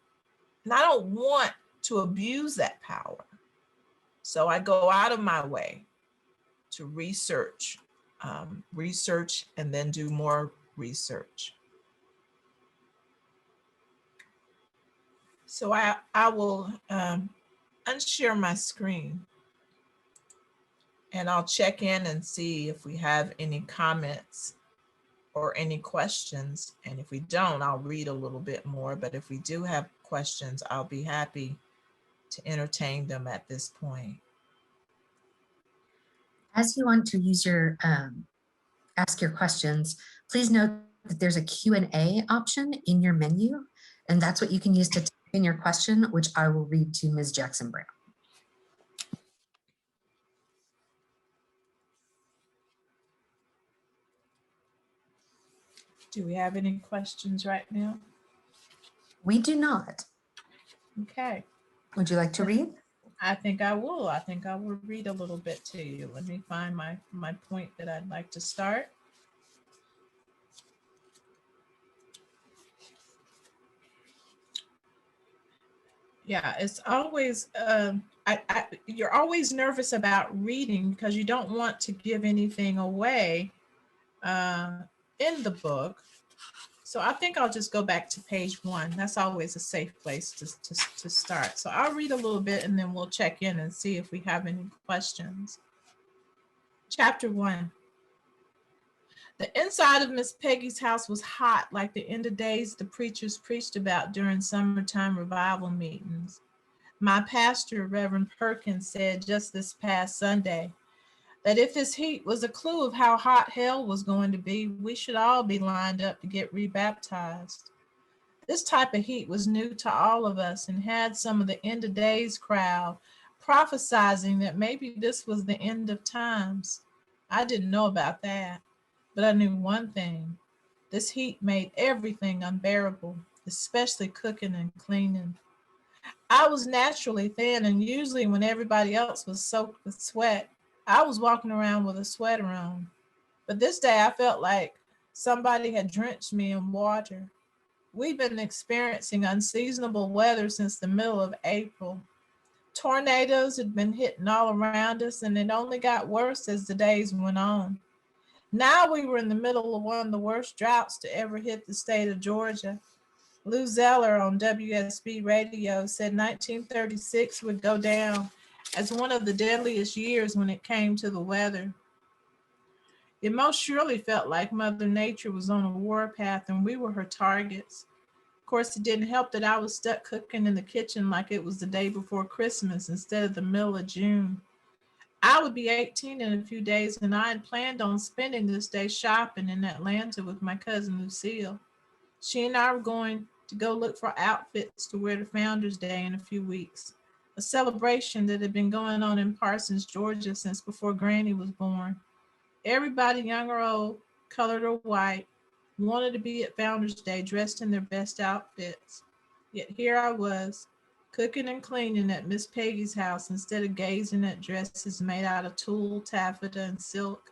And I don't want to abuse that power. So I go out of my way to research and then do more research. So I will unshare my screen, and I'll check in and see if we have any comments or any questions. And if we don't, I'll read a little bit more. But if we do have questions, I'll be happy to entertain them at this point. As you want to use your ask your questions, please note that there's a Q&A option in your menu, and that's what you can use to type in your question, which I will read to Ms. Jackson Brown. Do we have any questions right now? We do not. Okay. Would you like to read? I think I will. I think I will read a little bit to you. Let me find my point that I'd like to start. Yeah, it's always, you're always nervous about reading because you don't want to give anything away uh, in the book. So I think I'll just go back to page 1. That's always a safe place to start. So I'll read a little bit and then we'll check in and see if we have any questions. Chapter 1. The inside of Miss Peggy's house was hot like the end of days the preachers preached about during summertime revival meetings. My pastor, Reverend Perkins, said just this past Sunday that if this heat was a clue of how hot hell was going to be, we should all be lined up to get rebaptized. This type of heat was new to all of us and had some of the end of days crowd prophesizing that maybe this was the end of times. I didn't know about that, but I knew one thing. This heat made everything unbearable, especially cooking and cleaning. I was naturally thin, and usually when everybody else was soaked with sweat, I was walking around with a sweater on. But this day I felt like somebody had drenched me in water. We've been experiencing unseasonable weather since the middle of April. Tornadoes had been hitting all around us, and it only got worse as the days went on. Now we were in the middle of one of the worst droughts to ever hit the state of Georgia. Lou Zeller on WSB radio said 1936 would go down as one of the deadliest years when it came to the weather. It most surely felt like Mother Nature was on a warpath and we were her targets. Of course, it didn't help that I was stuck cooking in the kitchen like it was the day before Christmas instead of the middle of June. I would be 18 in a few days, and I had planned on spending this day shopping in Atlanta with my cousin Lucille. She and I were going to go look for outfits to wear to Founders Day in a few weeks, a celebration that had been going on in Parsons, Georgia since before Granny was born. Everybody, young or old, colored or white, wanted to be at Founders Day dressed in their best outfits. Yet here I was, cooking and cleaning at Miss Peggy's house instead of gazing at dresses made out of tulle, taffeta, and silk.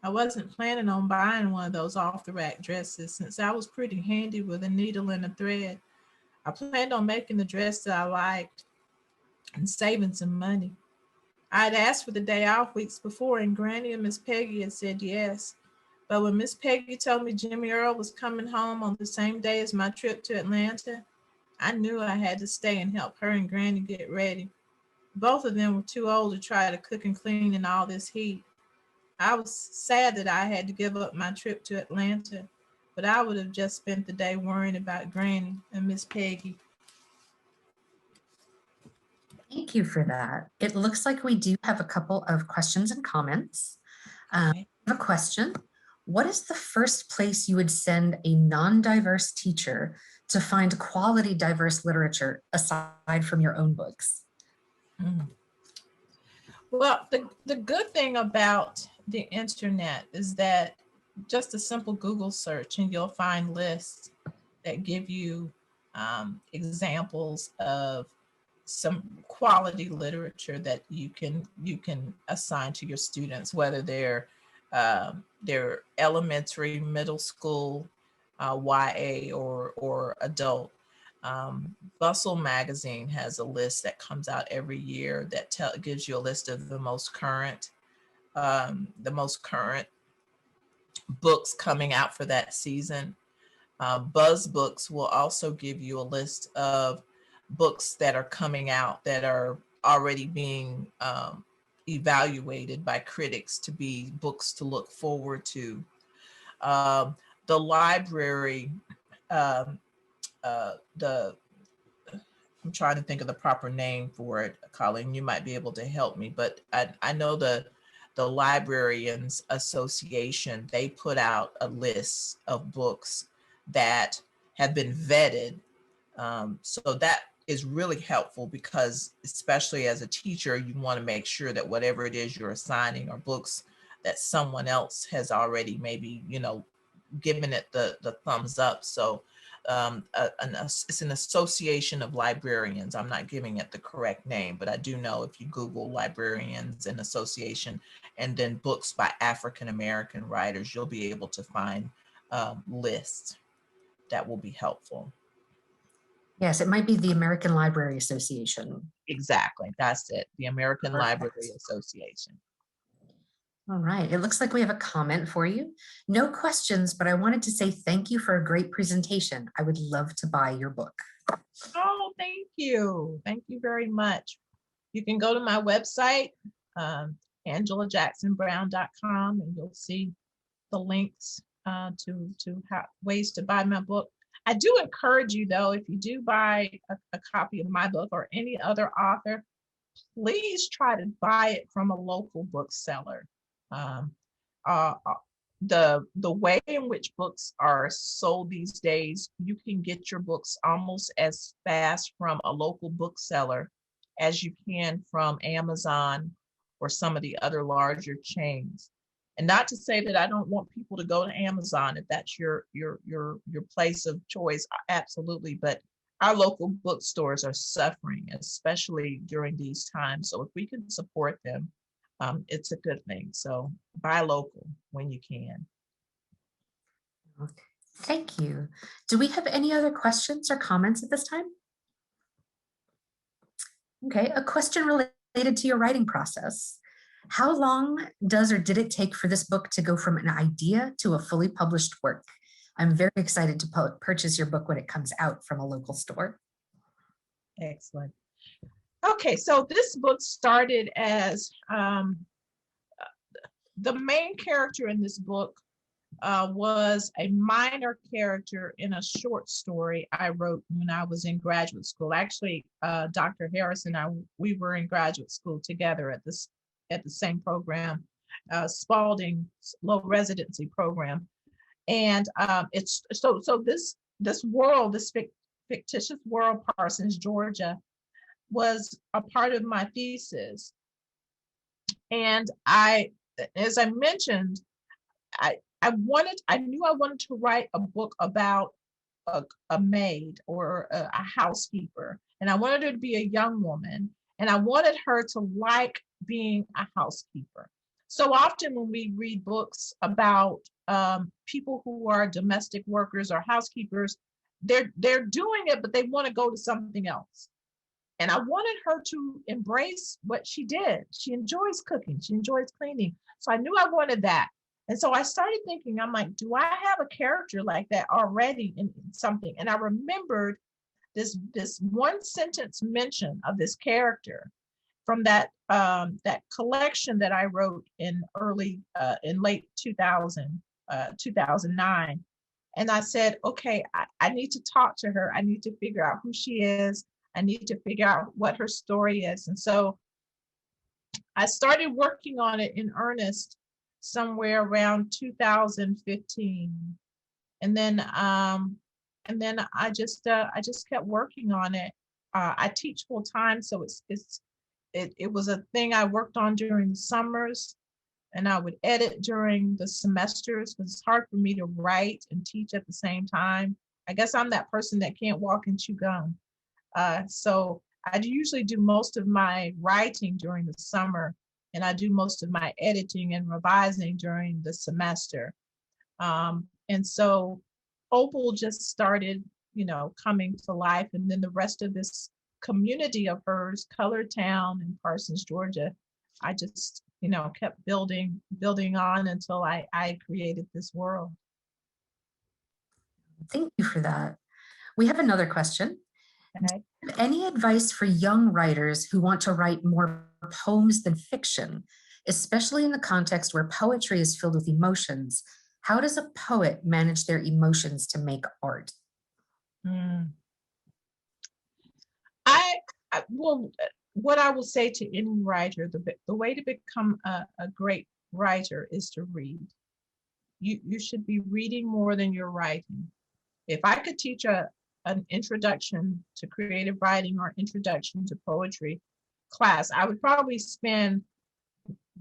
I wasn't planning on buying one of those off the rack dresses since I was pretty handy with a needle and a thread. I planned on making the dress that I liked and saving some money. I had asked for the day off weeks before, and Granny and Miss Peggy had said yes. But when Miss Peggy told me Jimmy Earl was coming home on the same day as my trip to Atlanta, I knew I had to stay and help her and Granny get ready. Both of them were too old to try to cook and clean in all this heat. I was sad that I had to give up my trip to Atlanta, but I would have just spent the day worrying about Granny and Miss Peggy. Thank you for that. It looks like we do have a couple of questions and comments. Okay. I have a question. What is the first place you would send a non-diverse teacher to find quality diverse literature aside from your own books? Well, the good thing about the internet is that just a simple Google search and you'll find lists that give you examples of some quality literature that you can assign to your students, whether they're elementary, middle school, YA, or adult. Bustle magazine has a list that comes out every year that gives you a list of the most current books coming out for that season. Buzz Books will also give you a list of books that are coming out that are already being evaluated by critics to be books to look forward to. Um, the library, um, the I'm trying to think of the proper name for it, Colleen. You might be able to help me, but I know the Librarians Association, they put out a list of books that have been vetted. So that is really helpful because, especially as a teacher, you want to make sure that whatever it is you're assigning are books that someone else has already maybe, given it the thumbs up. So it's an association of librarians. I'm not giving it the correct name, but I do know if you Google librarians and association and then books by African American writers, you'll be able to find lists that will be helpful. Yes, it might be the American Library Association. Exactly, that's it, the American Perfect. Library Association. All right, it looks like we have a comment for you. No questions, but I wanted to say thank you for a great presentation. I would love to buy your book. Oh, thank you. Thank you very much. You can go to my website, angelajacksonbrown.com, and you'll see the links to ways to buy my book. I do encourage you, though, if you do buy a copy of my book or any other author, please try to buy it from a local bookseller. Um, uh, the way in which books are sold these days, you can get your books almost as fast from a local bookseller as you can from Amazon or some of the other larger chains. And not to say that I don't want people to go to Amazon if that's your place of choice, absolutely. But our local bookstores are suffering, especially during these times. So if we can support them, it's a good thing. So buy local when you can. Thank you. Do we have any other questions or comments at this time? Okay, a question related to your writing process. How long does or did it take for this book to go from an idea to a fully published work? I'm very excited to purchase your book when it comes out from a local store. Excellent. Okay, so this book started as the main character in this book was a minor character in a short story I wrote when I was in graduate school. Actually, Dr. Harris and I, we were in graduate school together at the same program, Spalding Low Residency Program. And it's so this world, this fictitious world, Parsons, Georgia, was a part of my thesis. And as I mentioned, I knew I wanted to write a book about a maid or a housekeeper, and I wanted her to be a young woman, and I wanted her to like being a housekeeper. So often when we read books about people who are domestic workers or housekeepers, they're doing it, but they want to go to something else. And I wanted her to embrace what she did. She enjoys cooking. She enjoys cleaning. So I knew I wanted that. And so I started thinking, I'm like, do I have a character like that already in something? And I remembered this one sentence mention of this character from that collection that I wrote in late 2009. And I said, okay, I need to talk to her. I need to figure out who she is. I need to figure out what her story is. And so I started working on it in earnest somewhere around 2015. And then I just kept working on it. I teach full time, so it was a thing I worked on during the summers, and I would edit during the semesters because it's hard for me to write and teach at the same time. I guess I'm that person that can't walk and chew gum. So I usually do most of my writing during the summer, and I do most of my editing and revising during the semester. And so Opal just started, coming to life. And then the rest of this community of hers, Colored Town in Parsons, Georgia, I just, kept building on until I created this world. Thank you for that. We have another question. Okay. Any advice for young writers who want to write more poems than fiction, especially in the context where poetry is filled with emotions? How does a poet manage their emotions to make art? Well, what I will say to any writer, the way to become a great writer is to read. You should be reading more than you're writing. If I could teach an introduction to creative writing or introduction to poetry class, I would probably spend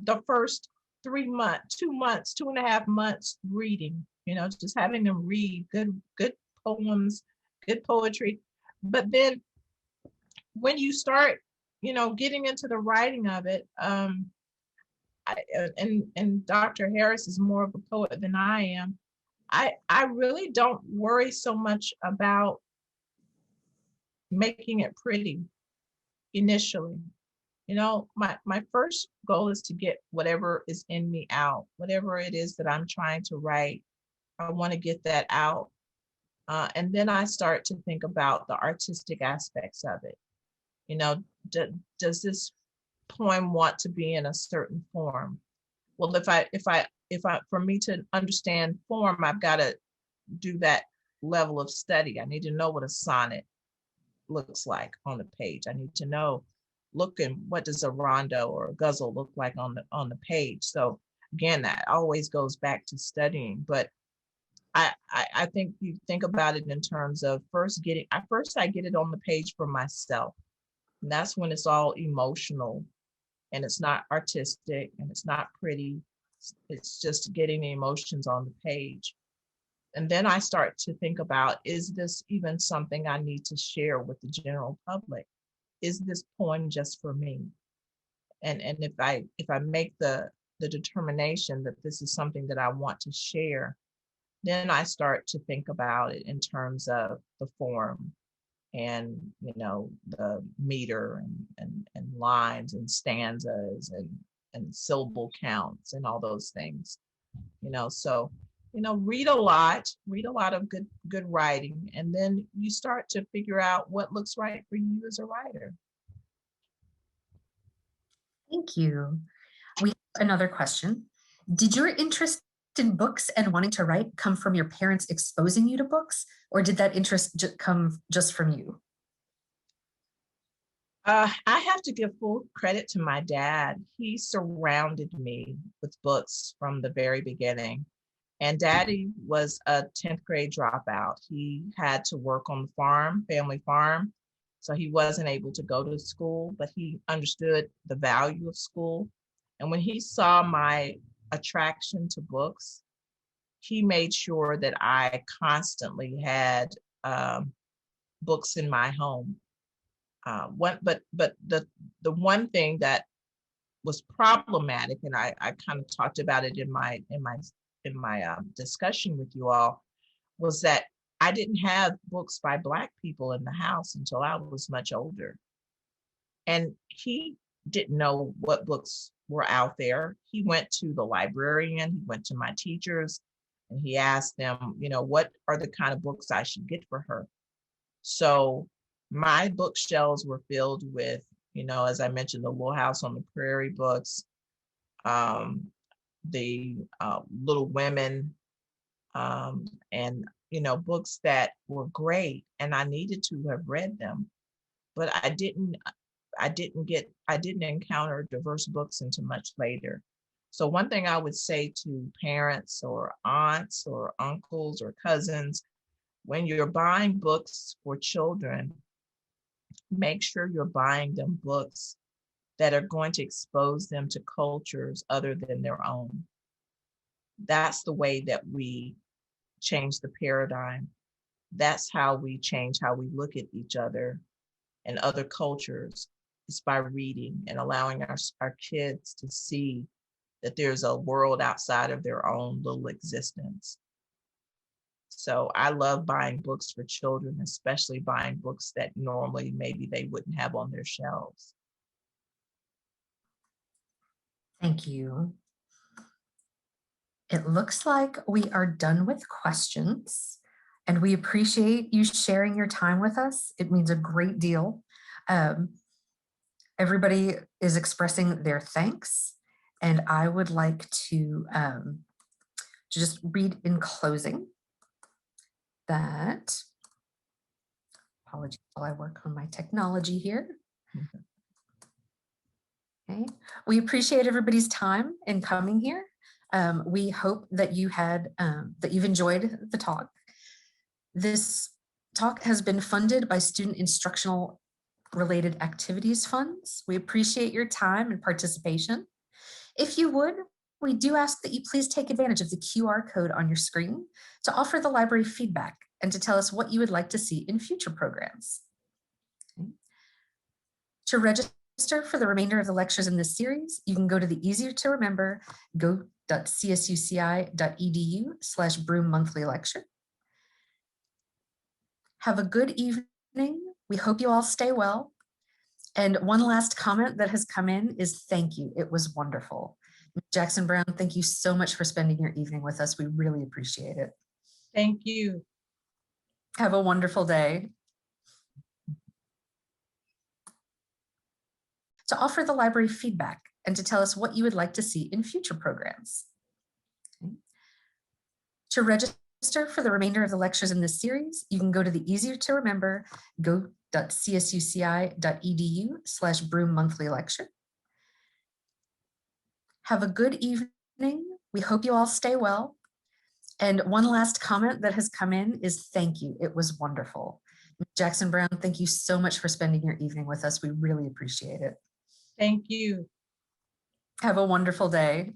the first 3 months, 2 months, 2.5 months reading, just having them read good poems, good poetry. But then when you start, getting into the writing of it, and Dr. Harris is more of a poet than I am, I really don't worry so much about making it pretty initially. You know, my first goal is to get whatever is in me out, whatever it is that I'm trying to write. I want to get that out. And then I start to think about the artistic aspects of it. You know, does this poem want to be in a certain form? Well, for me to understand form, I've got to do that level of study. I need to know what a sonnet looks like on the page. I need to know, what does a rondo or a ghazal look like on the page. So again, that always goes back to studying. But I think you think about it in terms of I get it on the page for myself. And that's when it's all emotional and it's not artistic and it's not pretty. It's just getting the emotions on the page. And then I start to think about, is this even something I need to share with the general public? Is this poem just for me? And if I make the determination that this is something that I want to share, then I start to think about it in terms of the form and, you know, the meter and lines and stanzas and syllable counts and all those things, you know. So, you know, read a lot of good writing, and then you start to figure out what looks right for you as a writer. Thank you. We have another question. Did your interest in books and wanting to write come from your parents exposing you to books, or did that interest come just from you? I have to give full credit to my dad. He surrounded me with books from the very beginning. And Daddy was a 10th grade dropout. He had to work on the farm, family farm. So he wasn't able to go to school, but he understood the value of school. And when he saw my attraction to books, he made sure that I constantly had books in my home. But the one thing that was problematic, and I kind of talked about it in my discussion with you all, was that I didn't have books by Black people in the house until I was much older. And he didn't know what books were out there. He went to the librarian, he went to my teachers, and he asked them, you know, what are the kind of books I should get for her? So my bookshelves were filled with, you know, as I mentioned, the Little House on the Prairie books, the Little Women, and, you know, books that were great, and I needed to have read them, but I didn't encounter diverse books until much later. So one thing I would say to parents or aunts or uncles or cousins, when you're buying books for children, make sure you're buying them books that are going to expose them to cultures other than their own. That's the way that we change the paradigm. That's how we change how we look at each other and other cultures. It's by reading and allowing our kids to see that there's a world outside of their own little existence. So I love buying books for children, especially buying books that normally maybe they wouldn't have on their shelves. Thank you. It looks like we are done with questions, and we appreciate you sharing your time with us. It means a great deal. Everybody is expressing their thanks, and I would like to just read in closing that, apologies while I work on my technology here. Okay. We appreciate everybody's time in coming here. We hope that you've enjoyed the talk. This talk has been funded by Student Instructional Related Activities Funds. We appreciate your time and participation. If you would, we do ask that you please take advantage of the QR code on your screen to offer the library feedback and to tell us what you would like to see in future programs. Okay. To register for the remainder of the lectures in this series, you can go to the easier to remember go.csuci.edu/Broome Monthly Lecture. Have a good evening we hope you all stay well. And one last comment that has come in is thank you. It was wonderful. Jackson Brown, thank you so much for spending your evening with us. We really appreciate it. Thank you. Have a wonderful day. To offer the library feedback and to tell us what you would like to see in future programs. Okay. To register for the remainder of the lectures in this series, you can go to the easier to remember go.csuci.edu/Broom Monthly Lecture. Have a good evening. We hope you all stay well. And one last comment that has come in is thank you. It was wonderful. Jackson Brown, thank you so much for spending your evening with us. We really appreciate it. Thank you. Have a wonderful day.